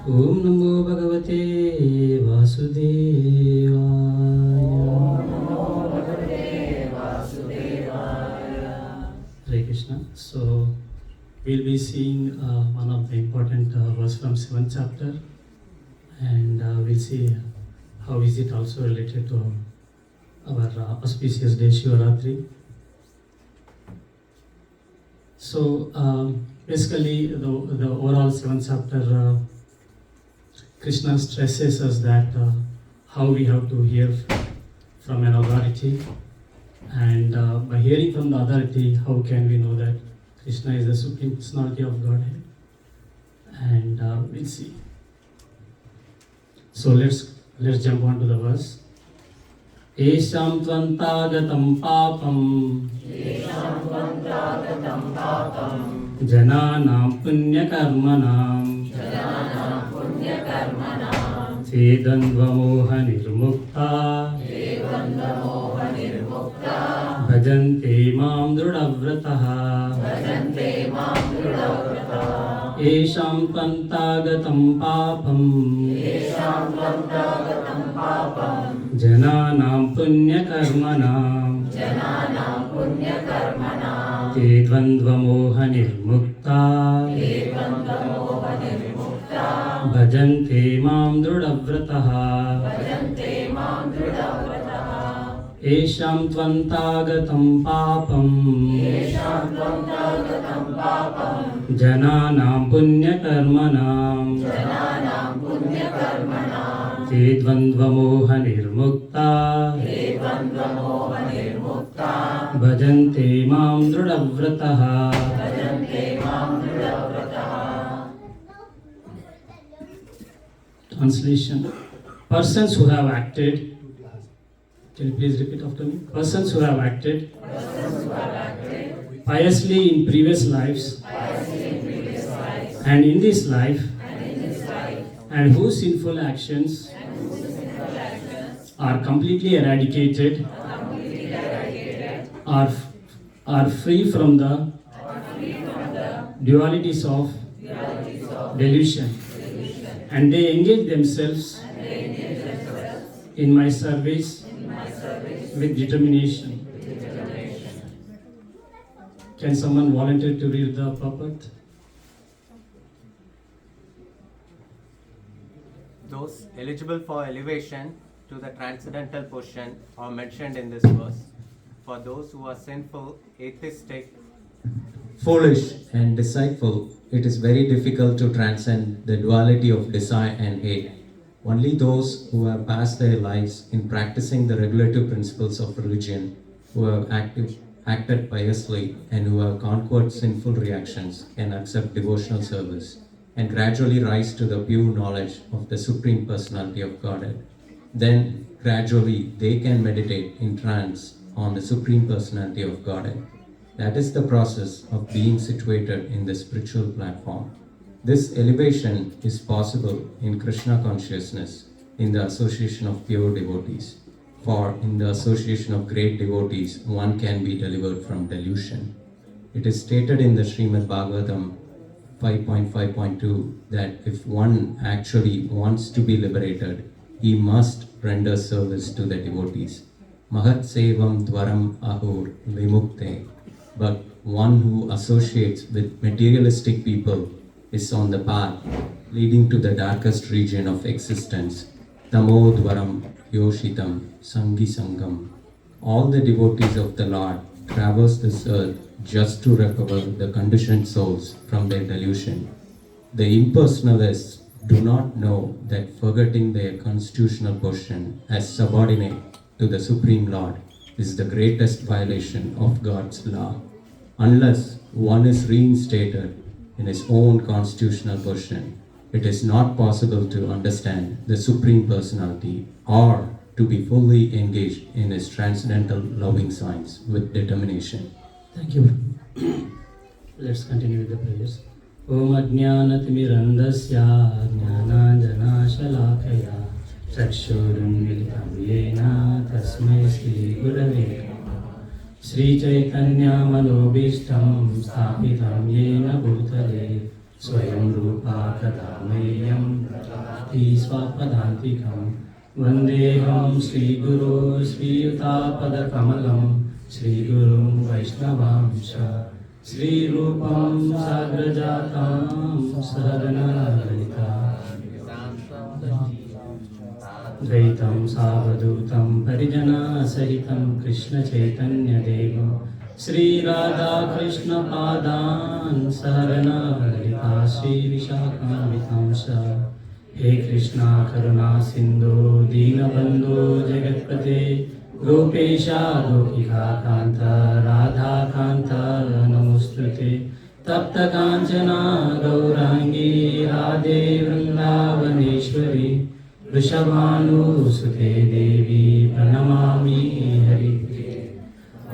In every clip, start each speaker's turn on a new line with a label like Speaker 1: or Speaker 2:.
Speaker 1: ओम नमो भगवते वासुदेवाय। Hare Krishna. So we'll be seeing one of the important verse from 7th chapter, and we'll see how is it also related to our auspicious day Shivaratri. So basically the overall 7th chapter, Krishna stresses us that how we have to hear from an authority, and by hearing from the authority, how can we know that Krishna is the Supreme Personality of Godhead? And we'll see. So let's jump on to the verse. Esham tvantagatam papam jananam punyakarmanam Vedandvamoha nirmukta bhajante mam drudhavrataha esham tvantagatam papam jananam punyakarmanam te dvandvamoha nirmukta bhajante mam drudhavrataha esham tvantagatam papam jananam punyakarmanam te dvandvamoha nirmukta bhajante mam drudhavrataha. Translation. Persons who have acted, can you please repeat after me? Persons who have acted piously in previous lives and in this life, and whose sinful actions are completely eradicated, are free from the dualities of delusion, and they engage themselves in my service with determination. Can someone volunteer to read the purport?
Speaker 2: Those eligible for elevation to the transcendental position are mentioned in this verse. For those who are sinful, atheistic,
Speaker 3: foolish and deceitful, it is very difficult to transcend the duality of desire and hate. Only those who have passed their lives in practicing the regulative principles of religion, who have acted piously, and who have conquered sinful reactions can accept devotional service and gradually rise to the pure knowledge of the Supreme Personality of Godhead. Then, gradually, they can meditate in trance on the Supreme Personality of Godhead. That is the process of being situated in the spiritual platform. This elevation is possible in Krishna consciousness in the association of pure devotees. For in the association of great devotees, one can be delivered from delusion. It is stated in the Srimad Bhagavatam 5.5.2 that if one actually wants to be liberated, he must render service to the devotees. Mahat sevam dvaram ahur vimukte. But one who associates with materialistic people is on the path leading to the darkest region of existence. Tamo dvaram yoshitam sangi sangam. All the devotees of the Lord traverse this earth just to recover the conditioned souls from their delusion. The impersonalists do not know that forgetting their constitutional position as subordinate to the Supreme Lord is the greatest violation of God's law. Unless one is reinstated in his own constitutional position, it is not possible to understand the Supreme Personality or to be fully engaged in his transcendental loving science with determination.
Speaker 1: Thank you. Let's continue with the prayers. Om Ajnanatimirandasya Jnananjana Shalakaya Chakshurunmilitam Yena Tasmai Shri Gurave Shri Chaitanya Manobishtam Sthapitam Yena Bhutale Swayam स्वयं रूपा कदा मह्यं प्रभाति स्वपदान्तिकं वन्देऽहं श्रीगुरो श्रीयुतापदकमलं श्रीगुरुं वैष्णवांश श्रीरूपं साग्रजातं सहगणललिता द्वैतं सावधूतं परिजनसहितं कृष्णचैतन्यदेवं श्रीराधाकृष्णपादान् सहगणललिता श्रीविशाखान्वितांश हे कृष्णा करुणा सिन्धो दीनबन्धो जगत्पते गोपेशा गोपिका कान्त राधाकान्त नमोऽस्तुते तप्तकाञ्चना गौराङ्गी राधे वृन्दावनेश्वरी वृषभानुसुते देवी प्रणमामि हरिप्रिये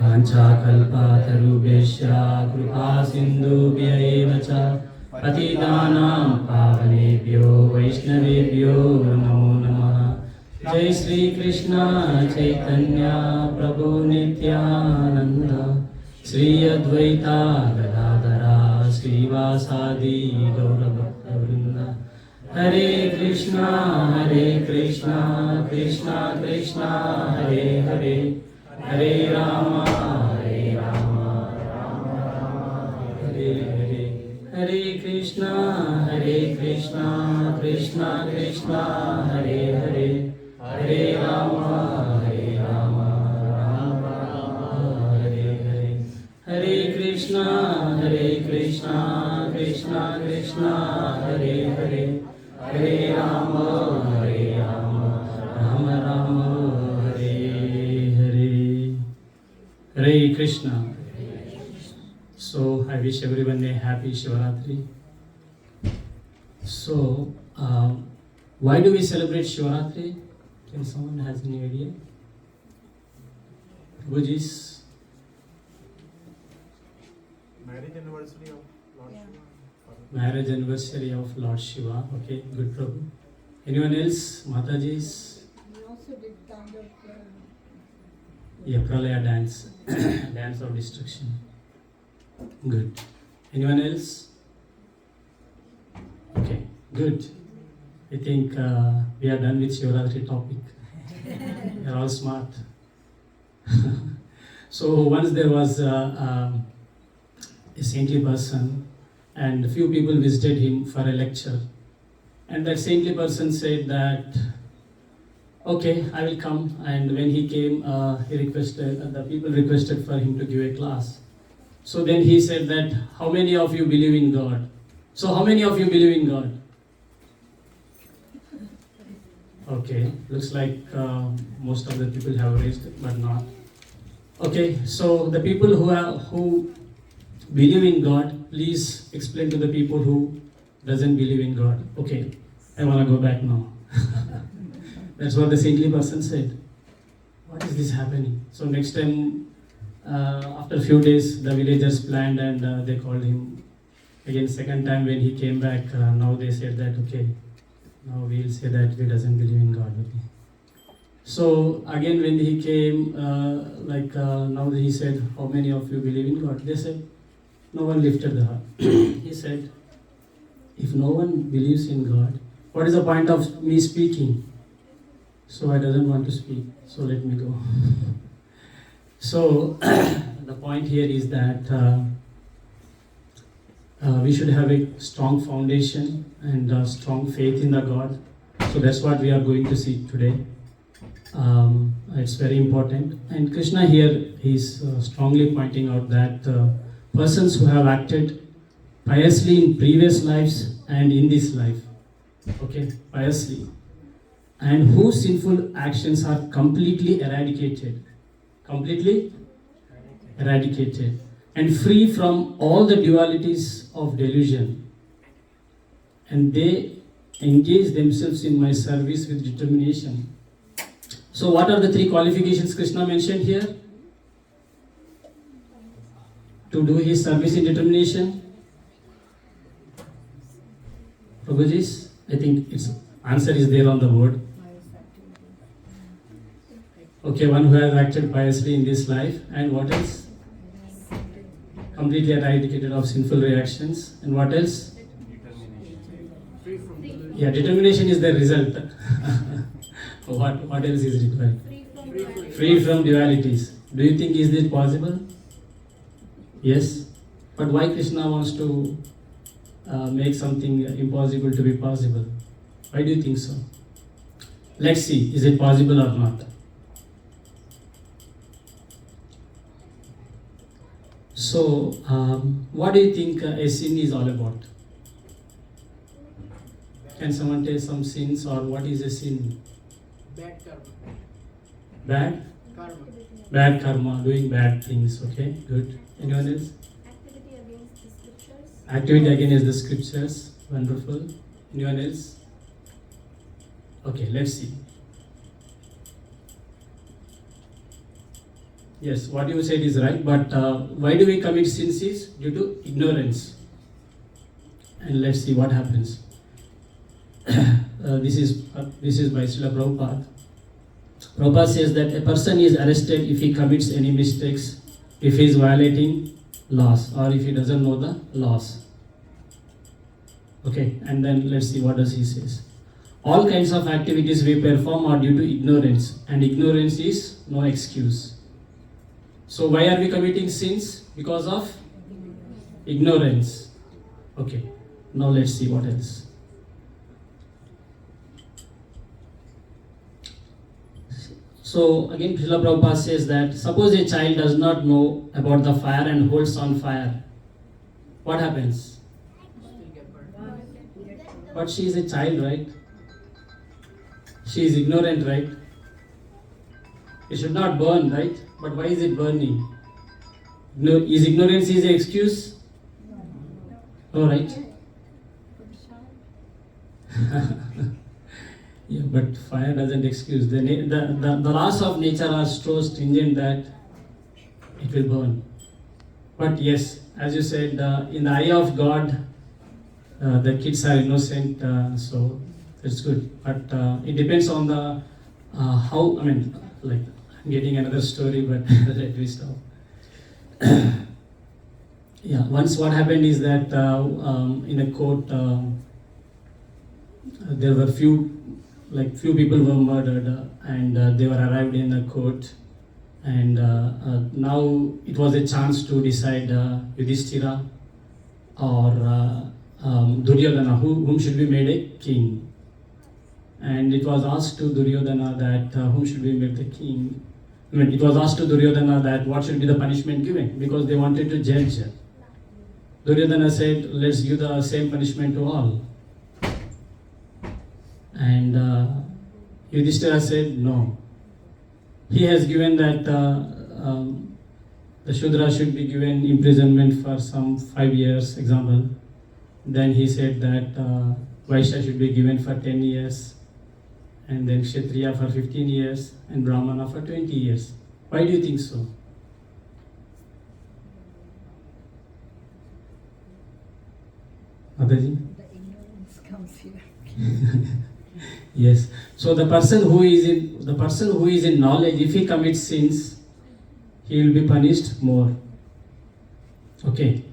Speaker 1: वाञ्छाकल्पतरुभ्यश्च कृपा सिन्धुभ्य एव च पतितानां पावनेभ्यो वैष्णवेभ्यो नमो नमः जय श्री कृष्ण चैतन्य प्रभु नित्यानंद श्री अद्वैता गदाधरा श्रीवासादि गौरभक्तवृंद हरे Krishna Krishna Krishna Hare Hare Hare Ram Hare Hare Hare Krishna Krishna Krishna Hare Hare Hare Ram Ram Ram Hare Hare Hare Krishna Krishna Krishna Hare Hare Hare Ram Ram Ram Hare Hare Hare Krishna. So I wish everyone a happy Shivaratri. So why do we celebrate Shivaratri? Can someone has any idea? Prabhuji's
Speaker 4: marriage anniversary of Lord Shiva.
Speaker 1: marriage anniversary of Lord Shiva. Okay, good Prabhu. Anyone else? Mataji's
Speaker 5: We also did Tandava.
Speaker 1: yeah, Pralaya dance, dance of destruction. Good. Anyone else? Okay, good. I think we are done with Shivaratri topic. You're all smart. So once there was a saintly person, and a few people visited him for a lecture, and that saintly person said that, okay, I will come. And when he came, the people requested for him to give a class. So then he said that, how many of you believe in God? So how many of you believe in God? Okay, looks like most of the people have raised it, but not. Okay, so the people who believe in God, please explain to the people who doesn't believe in God. Okay, I want to go back now. That's what the saintly person said. What is this happening? So next time, after a few days, the villagers planned and they called him. Again, second time when he came back, now they said that, okay, now we'll say that we doesn't believe in God. Okay. So again when he came, now he said, how many of you believe in God? They said, no one lifted the heart. He said, if no one believes in God, what is the point of me speaking? So I doesn't want to speak, so let me go. So the point here is that we should have a strong foundation and strong faith in the God. So that's what we are going to see today. It's very important. And Krishna here is strongly pointing out that persons who have acted piously in previous lives and in this life, okay, piously, and whose sinful actions are completely eradicated, and free from all the dualities of delusion, and they engage themselves in my service with determination. So what are the three qualifications Krishna mentioned here? To do his service in determination. Prabhuji's, I think its answer is there on the board. Okay, one who has acted piously in this life, and what else? Completely eradicated of sinful reactions, and what else? Yeah, determination is the result. What else is required? Free from dualities. Do you think is this possible? Yes. But why Krishna wants to make something impossible to be possible? Why do you think so? Let's see, is it possible or not? So, what do you think a sin is all about? Can someone tell some sins, or what is a sin?
Speaker 6: Bad karma.
Speaker 1: Bad?
Speaker 6: Karma.
Speaker 1: Bad karma, doing bad things, okay, good. Anyone else?
Speaker 5: Activity against the scriptures.
Speaker 1: Activity against the scriptures, wonderful. Anyone else? Okay, let's see. Yes, what you said is right, but why do we commit sins is due to ignorance. And let's see what happens. This is by Srila Prabhupada. Prabhupada says that a person is arrested if he commits any mistakes, if he is violating laws, or if he doesn't know the laws. Okay, and then let's see what does he says. All kinds of activities we perform are due to ignorance, and ignorance is no excuse. So why are we committing sins? Because of ignorance. Okay, now let's see what else. So again, Srila Prabhupada says that suppose a child does not know about the fire and holds on fire. What happens?
Speaker 6: Still get burned.
Speaker 1: But she is a child, right? She is ignorant, right? It should not burn, right? But why is it burning? Is ignorance is an excuse? No, right? Yeah, but fire doesn't excuse. The laws of nature are so stringent that it will burn. But yes, as you said, in the eye of God, the kids are innocent, so that's good. But it depends on the how. I mean, like I'm getting another story, but let me stop. Yeah, once what happened is that in a court, there were few people were murdered, and they were arrived in the court, and now it was a chance to decide Yudhishthira or Duryodhana, whom should be made a king. And it was asked to Duryodhana that whom should be made the king. I mean, it was asked to Duryodhana that what should be the punishment given, because they wanted to judge. Duryodhana said, let's give the same punishment to all. And Yudhishthira said no. He has given that the Shudra should be given imprisonment for some 5 years, example. Then he said that Vaishya should be given for 10 years, and then Kshatriya for 15 years, and Brahmana for 20 years. Why do you think so? Mataji?
Speaker 5: The ignorance comes here.
Speaker 1: Yes. So the person who is in knowledge, if he commits sins, he will be punished more. Okay.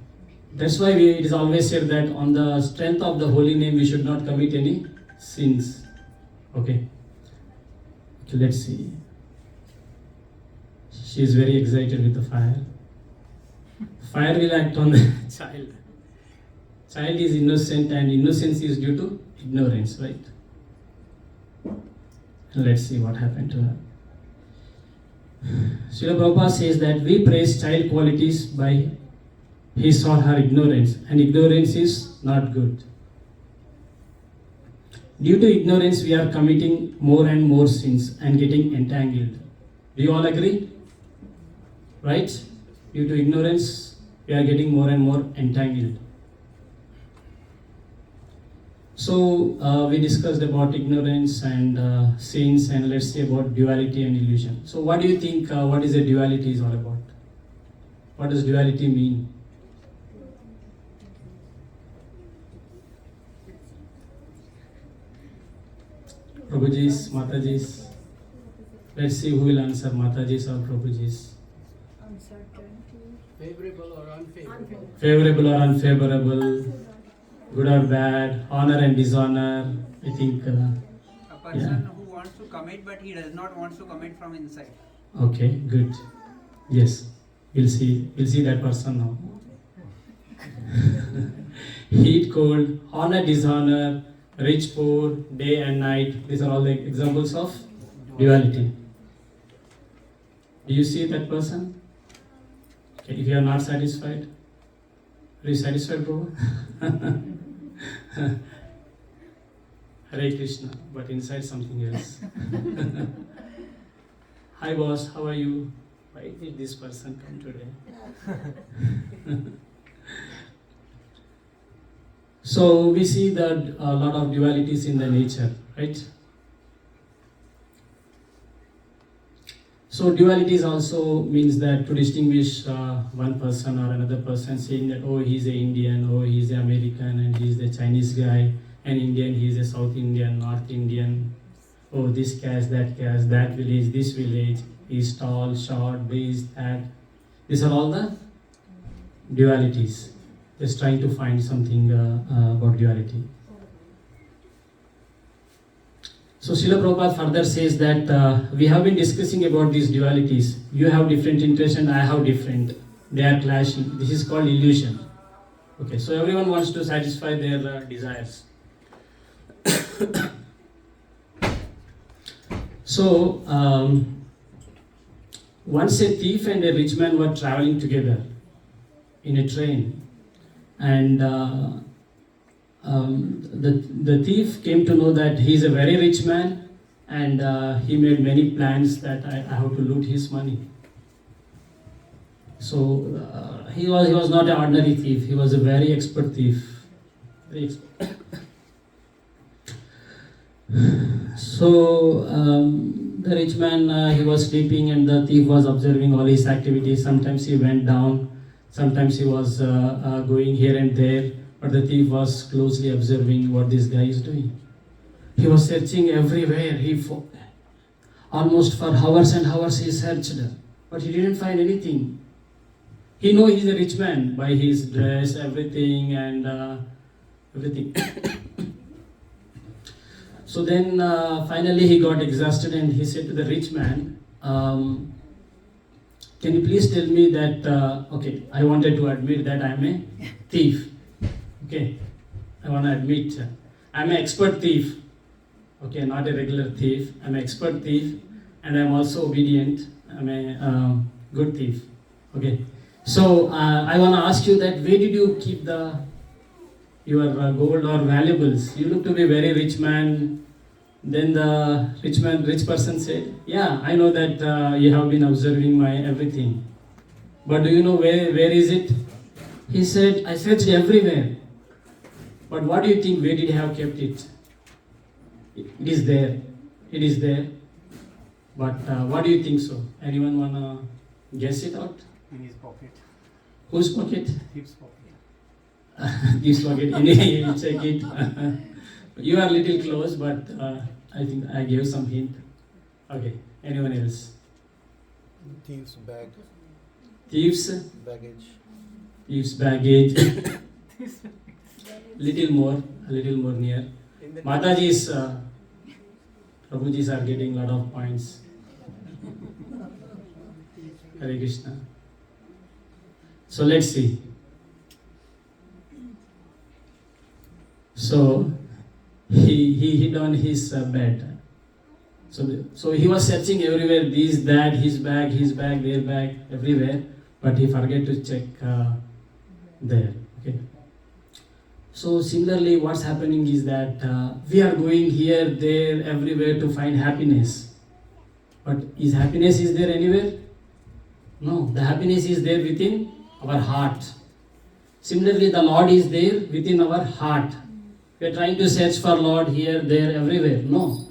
Speaker 1: That's why it is always said that on the strength of the holy name we should not commit any sins. Okay. Okay, let's see. She is very excited with the fire. Fire will act on the child. Child is innocent, and innocence is due to ignorance, right? Let's see what happened to her. Srila Prabhupada says that we praise child qualities by his or her ignorance, and ignorance is not good. Due to ignorance, we are committing more and more sins and getting entangled. Do you all agree? Right? Due to ignorance, we are getting more and more entangled. So we discussed about ignorance and sins, and let's say about duality and illusion. So what do you think, what is a duality is all about? What does duality mean? Prabhujis, Matajis. Let's see who will answer, Matajis or Prabhujis.
Speaker 5: Uncertainty.
Speaker 6: Favorable or unfavorable?
Speaker 1: Favorable or unfavorable? good or bad, honor and dishonor. I think.
Speaker 7: A person
Speaker 1: Yeah.
Speaker 7: who wants to commit but he does not want to commit from inside.
Speaker 1: Okay, good. Yes, we'll see. We'll see that person now. Heat, cold, honor, dishonor, rich, poor, day and night. These are all the examples of duality. Do you see that person? Okay, if you are not satisfied, are you satisfied, bro? Hare Krishna, but inside something else. Hi boss, how are you? Why did this person come today? So we see that a lot of dualities in the nature, right? So dualities also means that to distinguish one person or another person, saying that oh he's a Indian, oh he's an American, and he's the Chinese guy, an Indian, he's a South Indian, North Indian, oh this caste, that village, this village, he's tall, short, this, that. These are all the dualities. Just trying to find something about duality. So Srila Prabhupada further says that we have been discussing about these dualities. You have different interests and I have different. They are clashing. This is called illusion. Okay, so everyone wants to satisfy their desires. So once a thief and a rich man were traveling together in a train, and the thief came to know that he is a very rich man, and he made many plans that I have to loot his money. So he was not an ordinary thief. He was a very expert thief. Very expert. So the rich man he was sleeping, and the thief was observing all his activities. Sometimes he went down. Sometimes he was going here and there, but the thief was closely observing what this guy is doing. He was searching everywhere. Almost for hours and hours he searched, but he didn't find anything. He know he's a rich man by his dress, everything, and everything. So then finally he got exhausted and he said to the rich man, can you please tell me that, okay, I wanted to admit that I'm a thief. Okay, I want to admit I'm an expert thief. Okay, not a regular thief. I'm an expert thief and I'm also obedient. I'm a good thief. Okay, so I want to ask you that where did you keep your gold or valuables? You look to be a very rich man. Then the rich person said, yeah, I know that you have been observing my everything. But do you know where is it? He said, I searched everywhere. But what do you think, where did he have kept it? It is there. It is there. But what do you think so? Anyone wanna guess it out?
Speaker 4: In his pocket.
Speaker 1: Whose pocket?
Speaker 4: Thief's pocket.
Speaker 1: This pocket. Anyway, check it. You are little close, but I think I gave some hint. Okay, anyone else?
Speaker 4: Thief's bag.
Speaker 1: Thieves,
Speaker 4: Baggage.
Speaker 1: thieves' baggage. A little more near. Mataji's, Prabhuji's are getting a lot of points. Hare Krishna. So let's see. So he hid on his bed. So he was searching everywhere, this, that, his bag, their bag, everywhere, but he forget to check there. Okay. So similarly, what's happening is that we are going here, there, everywhere to find happiness. But is happiness is there anywhere? No, the happiness is there within our heart. Similarly, the Lord is there within our heart. We are trying to search for Lord here, there, everywhere. No.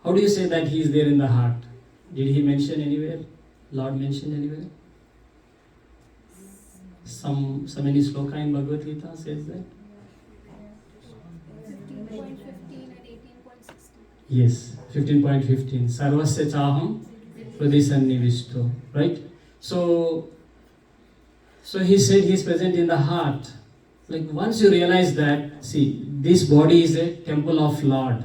Speaker 1: How do you say that He is there in the heart? Did He mention anywhere? Lord mentioned anywhere? Some any sloka in Bhagavad Gita says that?
Speaker 5: 15.15 and 18.16.
Speaker 1: Yes, 15.15. Sarvasya chaham pradisannivishto. Right? So he said He is present in the heart. Like once you realize that, see, this body is a temple of Lord,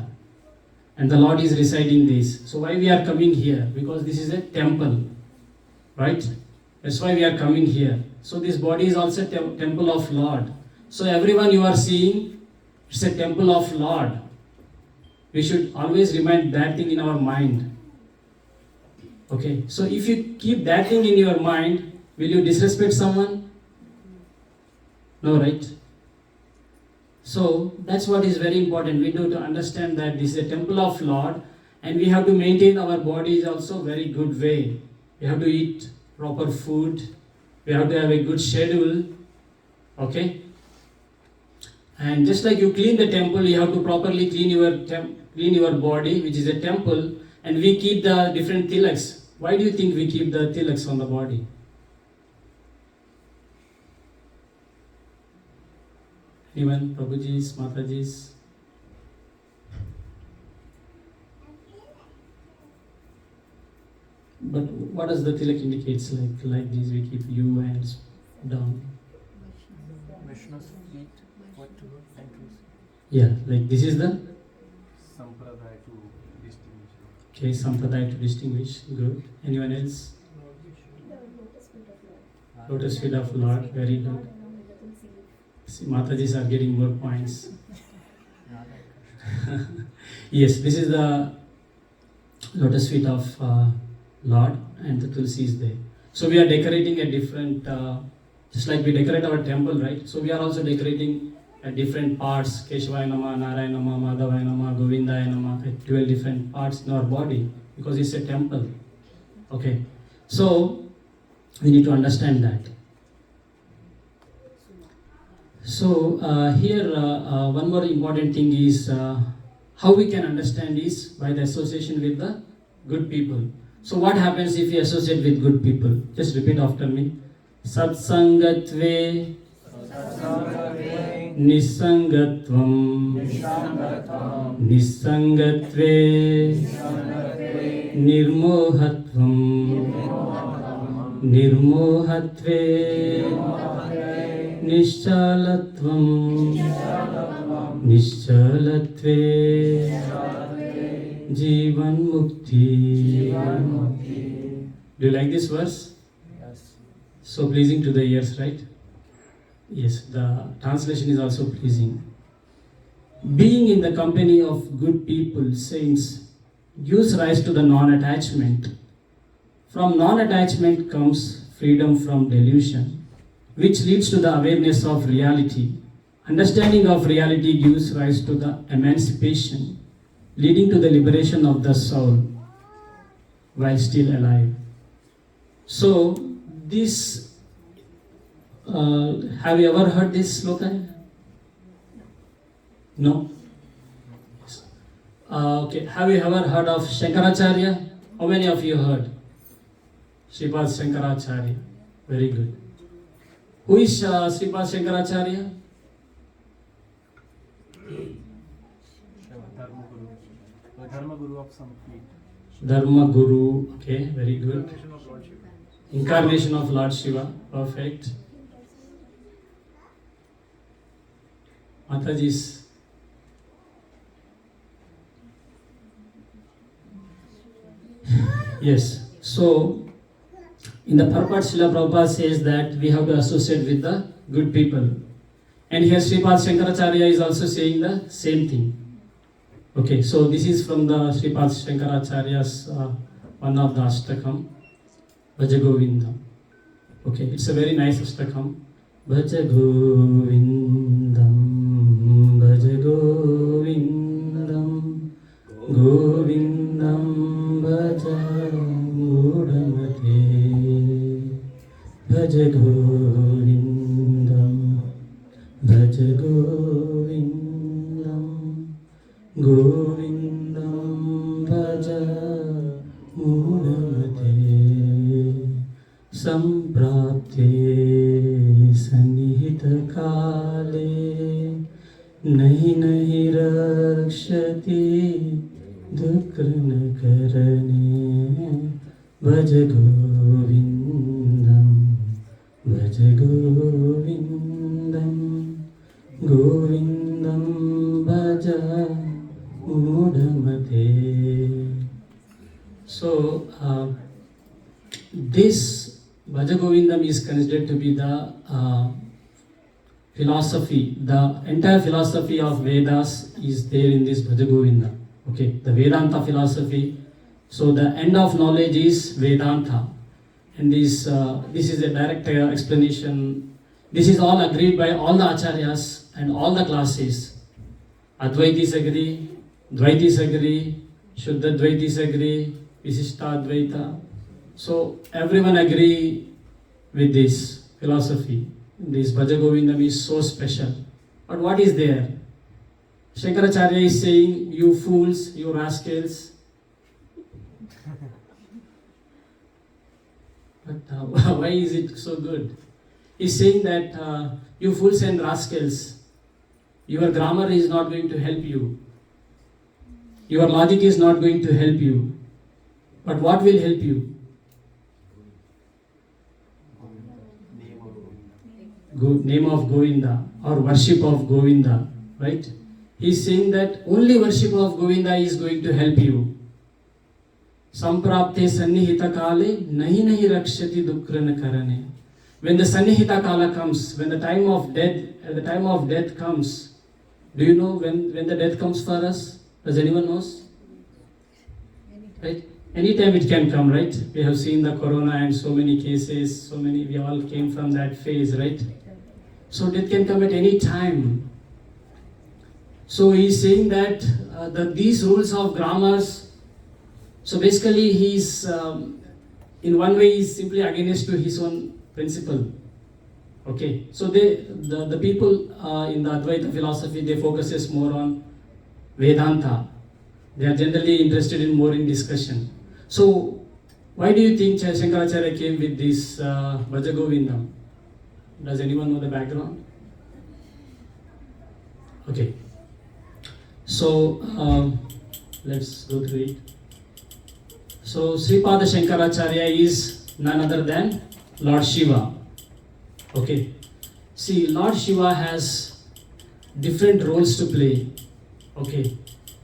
Speaker 1: and the Lord is residing this. So why we are coming here? Because this is a temple, right? That's why we are coming here. So this body is also temple of Lord. So everyone you are seeing, it's a temple of Lord. We should always remind that thing in our mind. Okay, so if you keep that thing in your mind, will you disrespect someone? No, right? So that's what is very important. We need to understand that this is a temple of Lord, and we have to maintain our bodies also very good way. We have to eat proper food. We have to have a good schedule. Okay? And just like you clean the temple, you have to properly clean your body, which is a temple, and we keep the different tilaks. Why do you think we keep the tilaks on the body? Anyone? Prabhujis, Matajis? But what does the tilak indicates? Like this, we keep U and down.
Speaker 2: Vishnu's feet, what to entrance?
Speaker 1: Yeah, like this is the
Speaker 2: Sampradaya to distinguish.
Speaker 1: okay sampradaya to distinguish. Good. Anyone else? Lotus feet of Lord. Very good. See, Matajis are getting more points. Yes, this is the lotus feet of Lord, and the Tulsi is there. So we are decorating a different, just like we decorate our temple, right? So we are also decorating different parts, Keshvaya Nama, Narayana Nama, Madhavaya Nama, Govindaya Nama, 12 different parts in our body, because it's a temple. Okay, so we need to understand that. So here one more important thing is how we can understand is by the association with the good people. So what happens if we associate with good people? Just repeat after me. Satsangatve Nisangatvam Nisangatve Nirmohatvam Nirmohatve Nischalatvam Nischalatve Jivan Mukti. Do you like this verse?
Speaker 2: Yes.
Speaker 1: So pleasing to the ears, right? Yes, the translation is also pleasing. Being in the company of good people, saints, gives rise to the non-attachment. From non-attachment comes freedom from delusion, which leads to the awareness of reality. Understanding of reality gives rise to the emancipation, leading to the liberation of the soul while still alive. So, this, have you ever heard this sloka? No? Okay, have you ever heard of Shankaracharya? How many of you heard? Sripad Shankaracharya. Very good. Who is Sripad Shankaracharya?
Speaker 2: Dharma Guru of some feet.
Speaker 1: Dharma Guru. Okay, very good.
Speaker 4: Incarnation of Lord Shiva.
Speaker 1: Incarnation of Lord Shiva. Perfect. Mataji's. Yes. So, in the purport, Srila Prabhupada says that we have to associate with the good people. And here Sripad Shankaracharya is also saying the same thing. Okay, so this is from the Sripad Shankaracharya's one of the Ashtakam, Bhaja Govindam. Okay, it's a very nice Ashtakam. Bhaja Govindam, Bhaja Govindam, Govindam Bhaja Mudamate, Bhaja Govindam, Bhaja Govindam, Govindam Bhaja Mudamate, Samprapte Sanihita Kale, Nahi Nahi Rakshati Dukrana Karane, Bhaja Govindam, Bhaja Govindam, गोविन्दं भज मूढमते. So, this Bhaja Govindam is considered to be the philosophy. The entire philosophy of Vedas is there in this Bhaja Govinda. Okay, the Vedanta philosophy. So the end of knowledge is Vedanta, and this is a direct explanation. This is all agreed by all the acharyas and all the classes. Advaitis agree, Dvaitis agree, Shuddha Dvaitis agree, Visishta Advaita. So everyone agree with this philosophy. This Bhaja Govindam is so special. But what is there? Shankaracharya is saying, you fools, you rascals. But why is it so good? He's saying that you fools and rascals, your grammar is not going to help you. Your logic is not going to help you. But what will help you? Name of Govinda or worship of Govinda, right? He's saying that only worship of Govinda is going to help you. Samprapte sannihita kale nahi rakshati dukrana karane. When the sannihita kala comes, when the time of death comes, do you know when the death comes for us? Does anyone knows? Right? Anytime it can come, right? We have seen the corona and so many cases, we all came from that phase, right? So death can come at any time. So he's saying that these rules of grammars, so basically he's, in one way he's simply against to his own principle. Okay, so the people in the Advaita philosophy, they focuses more on Vedanta. They are generally interested in more in discussion. So why do you think Shankaracharya came with this Bhaja Govindam? Does anyone know the background? Okay. So let's go through it. So Sripada Shankaracharya is none other than Lord Shiva. Okay. See, Lord Shiva has different roles to play. Okay.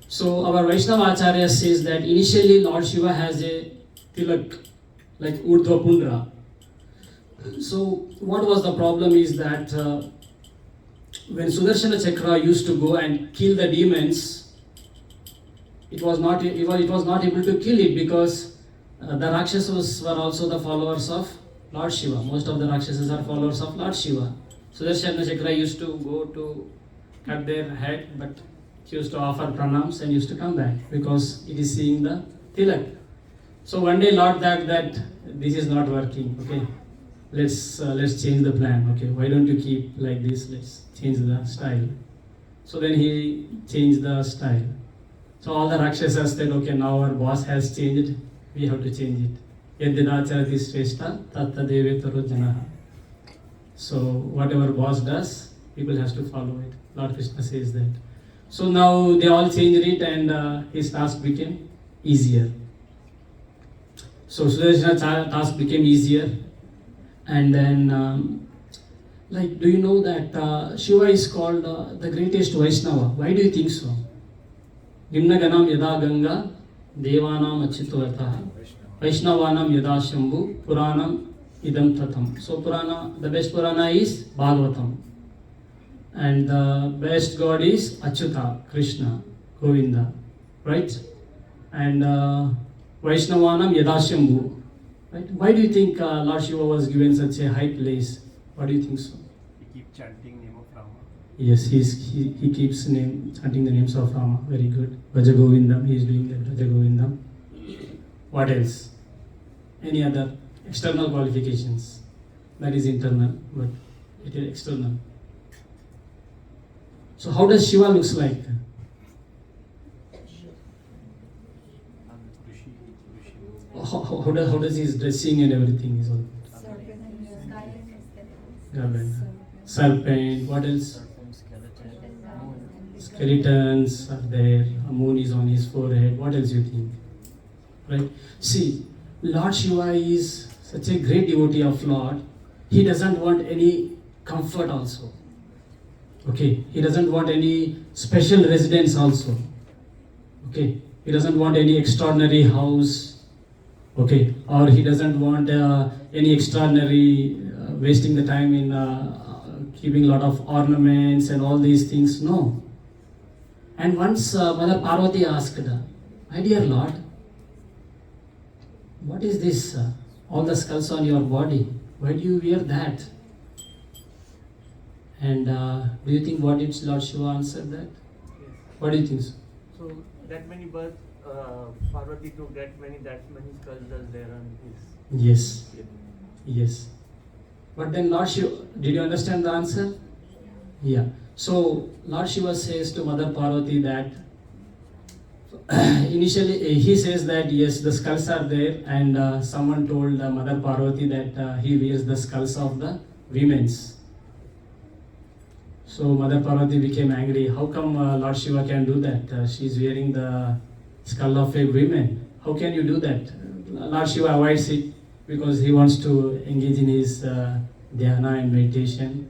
Speaker 1: So our Vaishnava Acharya says that initially Lord Shiva has a tilak, like Urdhva Pundra. So what was the problem is that when Sudarshana Chakra used to go and kill the demons, it was not able to kill it because the Rakshasas were also the followers of Lord Shiva. Most of the Rakshasas are followers of Lord Shiva. Sudarshana Chakra used to go to cut their head, but he used to offer pranams and used to come back because it is seeing the tilak. So one day Lord thought that this is not working. Okay, let's change the plan. Okay, why don't you keep like this? Let's change the style. So then he changed the style. So all the Rakshasas said, okay, now our boss has changed, we have to change it. Yadidacharati shrestha tatta devetaro janaha. So whatever boss does, people has to follow it. Lord Krishna says that. So now they all changed it and his task became easier. So Sudarshana's task became easier. And then, do you know that Shiva is called the greatest Vaishnava? Why do you think so? Nimna ganam yada ganga, devanam achitvartaha, Vaishnavanam yada shambhu, puranam idam tatam. So Purana, the best Purana is Bhagavatam. And the best God is Achyuta, Krishna, Govinda, right? And Vaishnavanam Yadashambhu, right? Why do you think Lord Shiva was given such a high place? What do you think so?
Speaker 2: He keeps chanting name of Rama.
Speaker 1: Yes, he keeps chanting the names of Rama. Very good. Bhaja Govindam, he is doing that Bhaja Govindam. What else? Any other external qualifications? That is internal, but it is external. So how does Shiva looks like? How does his dressing and everything is all? Garland. Serpent. What else? Skeletons are there. A moon is on his forehead. What else you think? Right? See, Lord Shiva is such a great devotee of Lord. He doesn't want any comfort also. Okay, he doesn't want any special residence also. Okay, he doesn't want any extraordinary house. Okay, or he doesn't want any extraordinary wasting the time in keeping a lot of ornaments and all these things. No. And once Mother Parvati asked, "My dear Lord, what is this? All the skulls on your body. Why do you wear that?" And do you think what did Lord Shiva answer that? What do you think?
Speaker 4: So that many births, Parvati took that many skulls are there on his.
Speaker 1: Yes. Yes. But then Lord Shiva, did you understand the answer? Yeah. So Lord Shiva says to Mother Parvati that initially he says that yes, the skulls are there, and someone told Mother Parvati that he wears the skulls of the women's. So Mother Parvati became angry. How come Lord Shiva can do that? She's wearing the skull of a woman. How can you do that? Lord Shiva avoids it because he wants to engage in his dhyana and meditation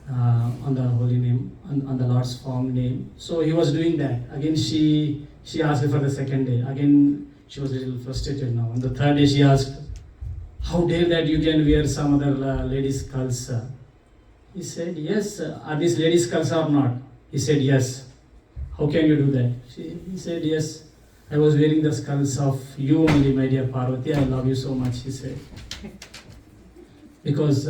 Speaker 1: on the holy name, on the Lord's form name. So he was doing that. Again she asked for the second day. Again she was a little frustrated now. On the third day she asked, "How dare that you can wear some other lady's skulls?" He said, "Yes, are these ladies' skulls or not?" He said, "Yes." "How can you do that?" He said, "Yes, I was wearing the skulls of you only, my dear Parvati. I love you so much," he said. Because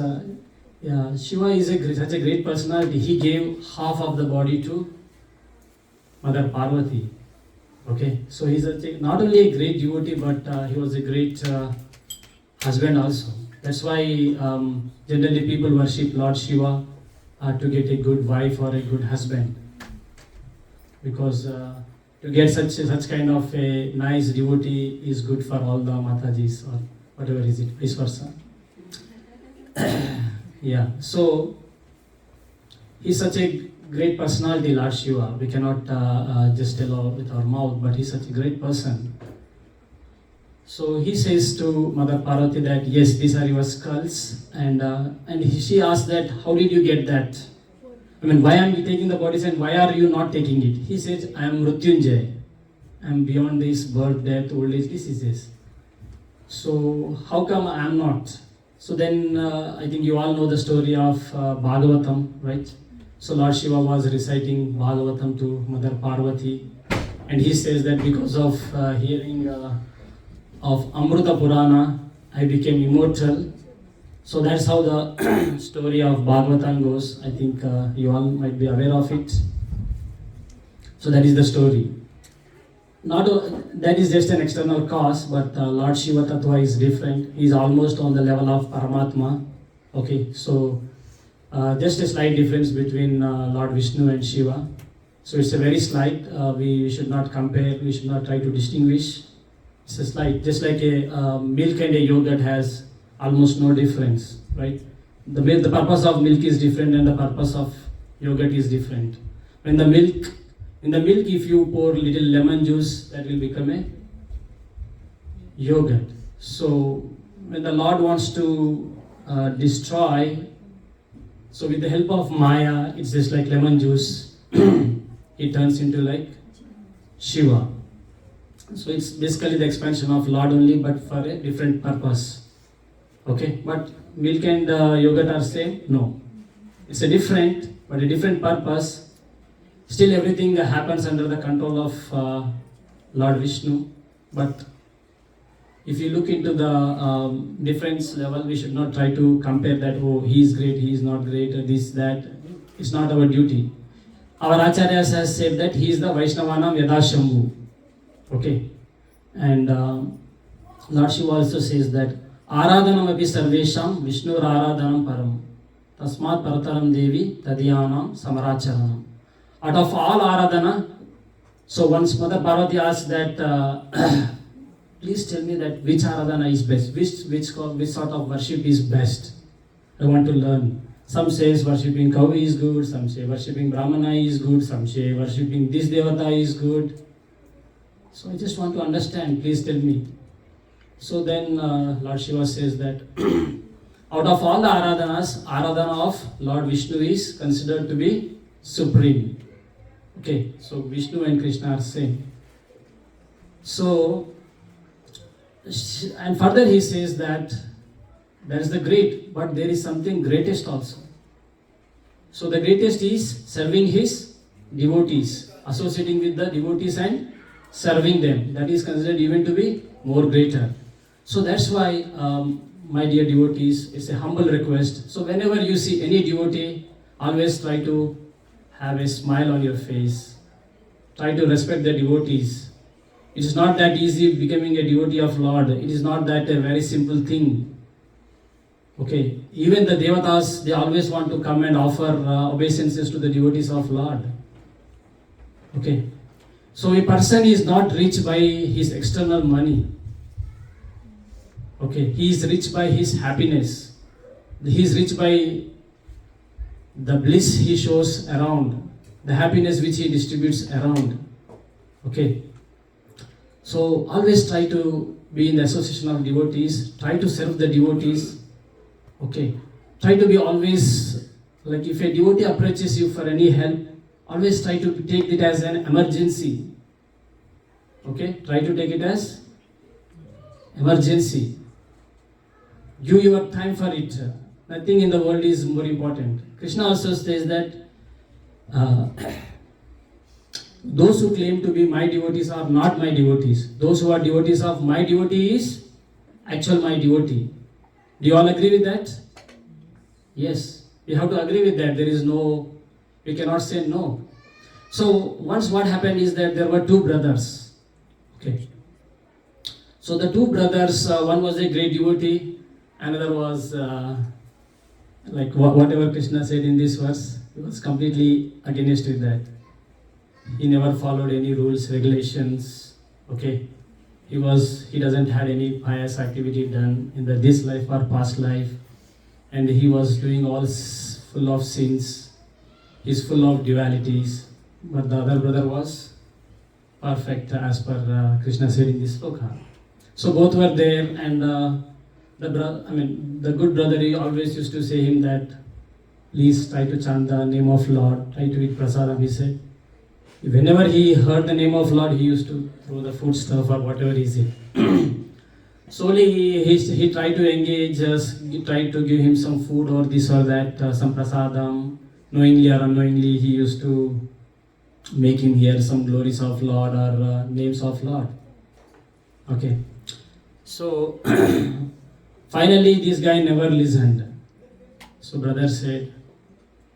Speaker 1: Shiva is such a great personality. He gave half of the body to Mother Parvati. Okay, so he's not only a great devotee, but he was a great husband also. That's why generally people worship Lord Shiva to get a good wife or a good husband. Because to get such kind of a nice devotee is good for all the Matajis or whatever is it, vice versa. Yeah, so he's such a great personality, Lord Shiva. We cannot just tell with our mouth, but he's such a great person. So he says to Mother Parvati that yes, these are your skulls, and she asked that, "How did you get that? I mean, why am you taking the bodies and why are you not taking it?" He said, "I am Mrutyunjay. I am beyond this birth, death, old age diseases. So how come I am not?" So then I think you all know the story of Bhagavatam, right? So Lord Shiva was reciting Bhagavatam to Mother Parvati, and he says that because of hearing of Amrita Purana, I became immortal. So that's how the story of Bhagavatam goes. I think you all might be aware of it. So that is the story. That is just an external cause, but Lord Shiva Tattva is different. He is almost on the level of Paramatma. Okay, so just a slight difference between Lord Vishnu and Shiva. So it's a very slight. We should not compare. We should not try to distinguish. It's a slight, just like a milk and a yogurt has almost no difference, right? The purpose of milk is different and the purpose of yogurt is different. In the milk, if you pour little lemon juice, that will become a yogurt. So when the Lord wants to destroy, so with the help of Maya, it's just like lemon juice. It turns into like Shiva. So it's basically the expansion of Lord only, but for a different purpose. Okay, but milk and yogurt are same? No. It's a different, but a different purpose. Still everything happens under the control of Lord Vishnu. But if you look into the difference level, we should not try to compare that, oh, he is great, he is not great, this, that. It's not our duty. Our Acharyas has said that he is the Vaishnavanam Yadashambhu. Okay, and Lord Shiva also says that Aradhanam api sarvesham Vishnu Aradhanam param Tasmat parataram devi tadyanam samaracharanam. Out of all Aradhana, so once Mother Parvati asked that, please tell me that which Aradhana is best, which sort of worship is best. I want to learn. Some says worshipping cow is good, some say worshipping Brahmana is good, some say worshipping this Devata is good. So I just want to understand, please tell me. So then Lord Shiva says that out of all the Aradhanas, Aradhana of Lord Vishnu is considered to be supreme. Okay, so Vishnu and Krishna are same. So, and further he says that there is the great, but there is something greatest also. So the greatest is serving his devotees, associating with the devotees and serving them. That is considered even to be more greater. So that's why, my dear devotees, it's a humble request. So whenever you see any devotee, always try to have a smile on your face. Try to respect the devotees. It is not that easy becoming a devotee of Lord. It is not that a very simple thing. Okay, even the devatas, they always want to come and offer obeisances to the devotees of Lord. Okay, so a person is not rich by his external money. Okay, he is rich by his happiness. He is rich by the bliss he shows around, the happiness which he distributes around. Okay, so always try to be in the association of devotees, try to serve the devotees. Okay, try to be always, like if a devotee approaches you for any help, always try to take it as an emergency. Okay, try to take it as emergency. Give your time for it. Nothing in the world is more important. Krishna also says that those who claim to be my devotees are not my devotees. Those who are devotees of my devotee is actual my devotee. Do you all agree with that? Yes, we have to agree with that. There is no, we cannot say no. So once what happened is that there were two brothers. Okay. So the two brothers, one was a great devotee, another was like whatever Krishna said in this verse, he was completely against with that. He never followed any rules, regulations. Okay. He doesn't had any pious activity done in this life or past life, and he was doing all full of sins. He's full of dualities. But the other brother was perfect, as per Krishna said in this sloka. So both were there, and the good brother, he always used to say him that, please try to chant the name of Lord, try to eat prasadam. He said, whenever he heard the name of Lord, he used to throw the food stuff or whatever is it. Slowly he tried to engage us, he tried to give him some food or this or that, some prasadam. Knowingly or unknowingly, he used to make him hear some glories of Lord or names of Lord. Okay. So finally this guy never listened. So the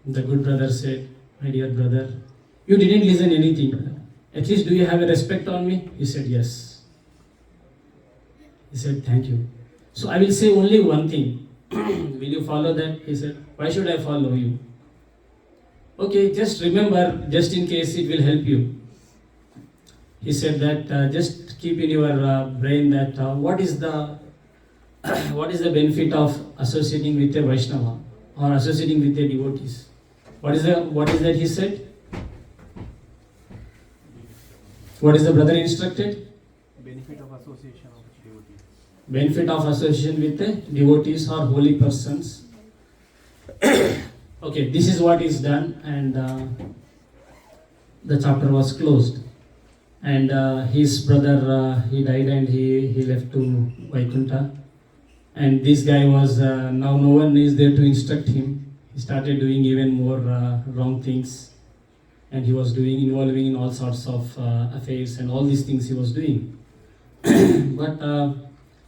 Speaker 1: good brother said, my dear brother, you didn't listen anything. At least do you have a respect on me? He said, yes. He said, thank you. So I will say only one thing. Will you follow that? He said, why should I follow you? Okay, just remember, just in case it will help you. He said that just keep in your brain that what is the benefit of associating with a Vaishnava or associating with a devotees? What is that he said? What is the brother instructed?
Speaker 8: Benefit of association of devotees.
Speaker 1: Benefit of association with the devotees or holy persons. Okay, this is what is done, and the chapter was closed. And his brother, he died and he left to Vaikuntha. And this guy was, now no one is there to instruct him. He started doing even more wrong things. And he was involving in all sorts of affairs and all these things he was doing. But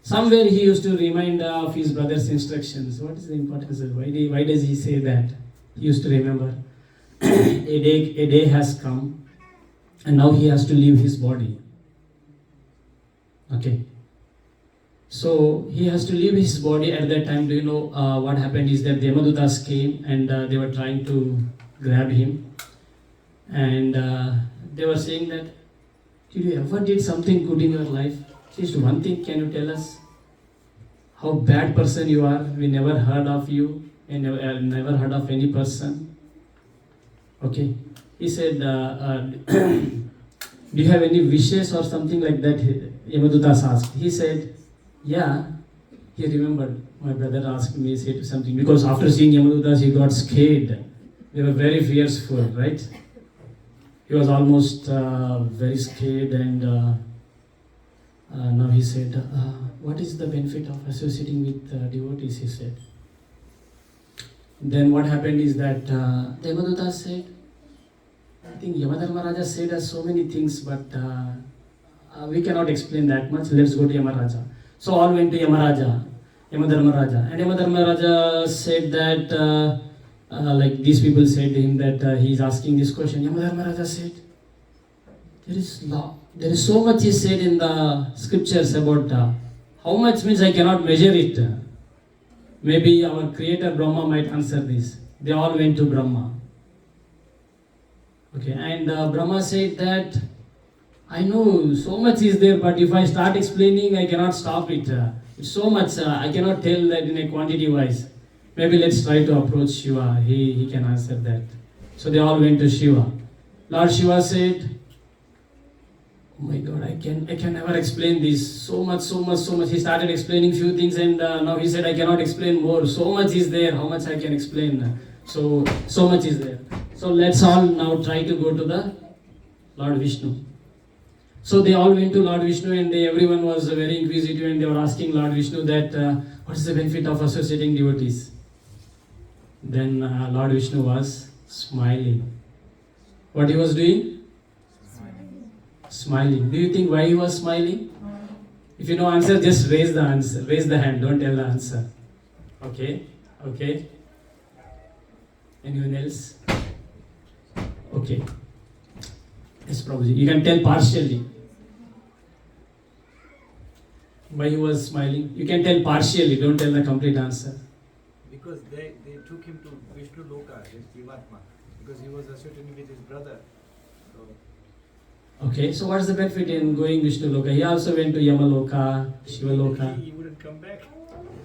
Speaker 1: somewhere he used to remind of his brother's instructions. What is the importance of it? Why does he say that? He used to remember. A day has come, and now he has to leave his body. Okay. So he has to leave his body at that time. Do you know what happened is that the Yamadutas came and they were trying to grab him. And they were saying that, did you ever did something good in your life? Just one thing, can you tell us? How bad person you are? We never heard of you. And never heard of any person. Okay. He said, do you have any wishes or something like that? Yamadutas asked. He said, yeah. He remembered. My brother asked me, said something. Because after seeing Yamadutas, he got scared. They were very fearful, right? He was almost very scared, and now he said, what is the benefit of associating with devotees, he said. Then what happened is that Devaduta said, I think Yamadharmaraja said us so many things, but we cannot explain that much. Let's go to Yamaraja. So all went to Yamadharmaraja. And Yamadharmaraja said that, like these people said to him that he is asking this question. Yamadharmaraja said, there is so much is said in the scriptures about how much means I cannot measure it. Maybe our creator Brahma might answer this. They all went to Brahma. Okay, and Brahma said that I know so much is there, but if I start explaining, I cannot stop it. It's so much, I cannot tell that in a quantity wise. Maybe let's try to approach Shiva. He can answer that. So they all went to Shiva. Lord Shiva said, oh my God, I can never explain this. So much. He started explaining few things, and now he said, I cannot explain more. So much is there. How much I can explain? So much is there. So let's all now try to go to the Lord Vishnu. So they all went to Lord Vishnu, and everyone was very inquisitive, and they were asking Lord Vishnu that what is the benefit of associating devotees? Then Lord Vishnu was smiling. What he was doing? Smiling. Do you think why he was smiling? If you know answer, just raise the answer. Raise the hand. Don't tell the answer. Okay. Anyone else? Okay. Yes, Prabhuji. You can tell partially. Why he was smiling? You can tell partially. Don't tell the complete answer.
Speaker 8: Because they took him to Vishnu Loka, his Jivatma, because he was associating with his brother. So,
Speaker 1: Okay, so what is the benefit in going Vishnu Loka? He also went to Yamaloka, Shiva Loka.
Speaker 8: he wouldn't come back.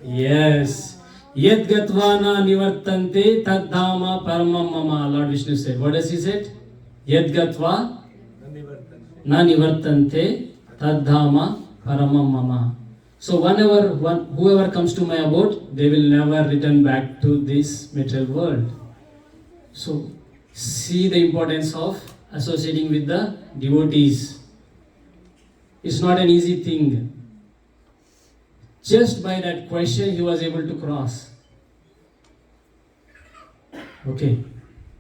Speaker 1: Yes. Yad gatvana nivartante tad dhama paramam mama. Lord Vishnu said. What does he said? Yad gatva na nivartante tad dhama paramam mama. So whoever comes to my abode, they will never return back to this material world. So see the importance of associating with the devotees. It's not an easy thing. Just by that question, he was able to cross. Okay.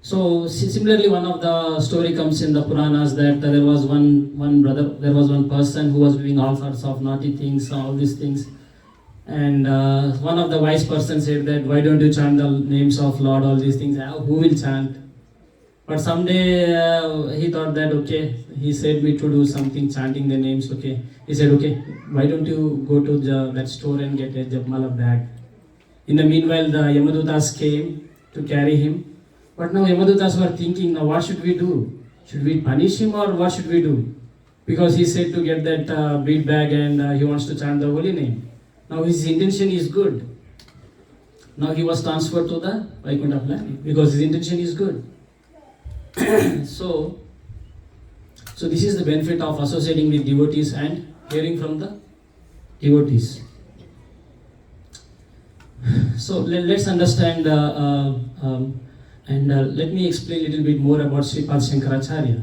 Speaker 1: So similarly, one of the story comes in the Puranas that there was one person who was doing all sorts of naughty things, all these things. And one of the wise persons said that, why don't you chant the names of Lord, all these things? Who will chant? But someday he thought that, okay, he said me to do something, chanting the names, okay. He said, okay, why don't you go to that store and get a Japmala bag? In the meanwhile, the Yamadutas came to carry him. But now Yamadutas were thinking, now what should we do? Should we punish him or what should we do? Because he said to get that bead bag and he wants to chant the holy name. Now his intention is good. Now he was transferred to the Vaikuntha planet because his intention is good. So this is the benefit of associating with devotees and hearing from the devotees. So let's understand and let me explain a little bit more about Sripad Shankaracharya.